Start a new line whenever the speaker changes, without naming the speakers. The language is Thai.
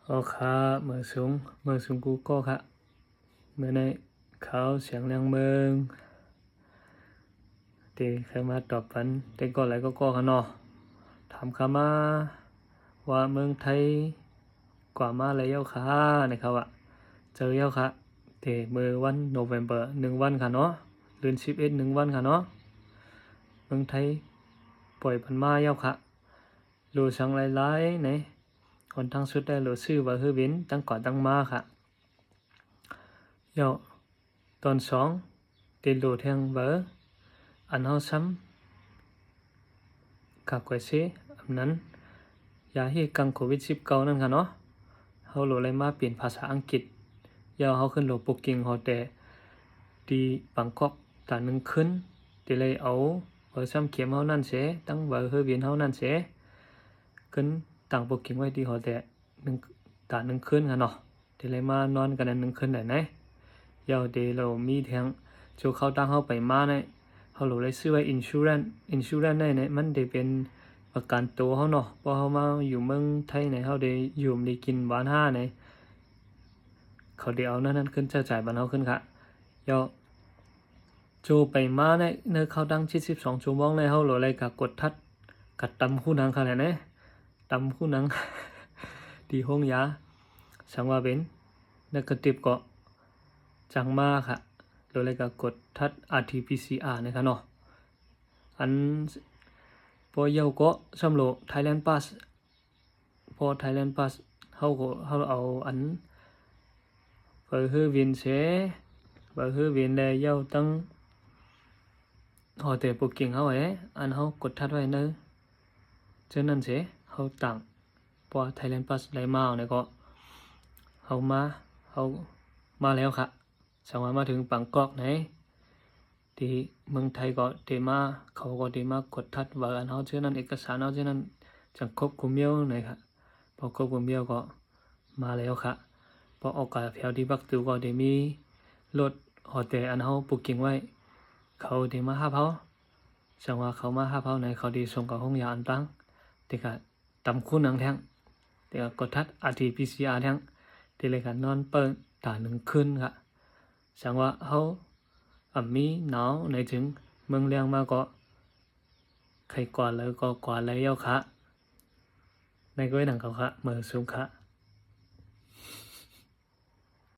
khá mở xuống cú co khá bữa nay khảo sáng lang mừng thì khaiมาตอบฝันแต่ก่อนไหลก็ขนอถามข้ามาว่าเมืองไทยกว่ามาแล้วค่ะนะครับว่าเจอแล้วค่ะแต่เมื่อวันโนเวมเบอร์1 วันค่ะเนาะเดือน11 1 วันค่ะเนาะเมืองไทยปล่อยพันมาแล้วค่ะรู้ช่างหลายๆไหนคนทั้งสุดได้รู้ชื่อว่าฮือวินตั้งก่อนตั้งมาค่ะเดี๋ยวตอน2ติดรู้แทงเบอร์อันเฮาซ้ำกับกวยซิอันนั้นยาให้กังโควิด19นั่นค่ะเนาะเฮาโหลเลยมาเปลี่ยนภาษาอังกฤษยาวเฮาขึ้นโหลปุกกิ่งฮอแต่ดีบางกอกตานึงขึ้นติเลยเอาเบอร์ซ้ำเข็มเฮานั่นเสตั้งเบอร์เฮอเวียนเฮานั่นเสขึ้นต่างปุกกิ่งไว้ที่ฮอแต่ตานึงขึ้นค่ะเนาะติเลยมานอนกันนั้นนึงขึ้นได้ไหนยาวเดเรามีแทงโจเข้าตั้งเฮาไปมาในเขาหลุดเลยซื้อไว้insurance ได้เนี่ยมันได้เป็นประกันตัวเขาเนาะพอเขามาอยู่เมืองไทยเนี่ยเขาได้อยู่ได้กินบ้านห้าเนี่ยเขาได้เอานั่นขึ้นจ่ายบ้านเขาขึ้นค่ะยอโจไปมาเนี่ยเนื้อเขาดัง72 ชั่วโมงเลยเขาหลุดเลยกับกดทัดกัดตำคู่หนังค่ะเนี่ยตำคู่หนัง ที่ห้องยาสังว่าเป็นนักกระติบก็จังมาค่ะโดยเลยก็กดทัด RT-PCR นะครับเนาะอันพอเยาก็สำโหล Thailand Pass พอ Thailand Pass เขาเอาอันเปิดฮือวินเสเปิดฮือวินเลยเยาตั้งหอแต่ปุกกิ่งเขาไว้อันเขากดทัดไว้เนอะเช่นนั้นเสเขาต่างพอ Thailand Pass ไหลมาเนี่ยก็เขามาแล้วค่ะสังว่ามาถึงปังกอกไหนที่เมืองไทยก็เดมาเขาก็เดมากดทัดว่าอันเขาเช่นนั้นเอกสารเขาเช่นนั้นจังครบคุมเมียวไหนค่ะพอครบคุมเมียวก็มาแล้วค่ะพอออกกาแถวที่บักตูก็เดมีรถหอแต่อันเขาปลูกกิ่งไว้เขาเดมาห้าเขาสังว่าเขามาห้าเขาไหนเขาดีส่งกับห้องยาอันตั้งแต่ก็ตำคู่นังแท่งแต่ก็กดทัด RT-PCR แท่งแต่เลยกันนอนเปิดตา1 คืนค่ะสังว่าเขามีหนาวในถึงเมืองเลี้ยงมาก็ใครกว่าเลยก็กว่าเลยเย้าค่ะในก้อยหนังเขาค่ะเมื่อสูงค่ะ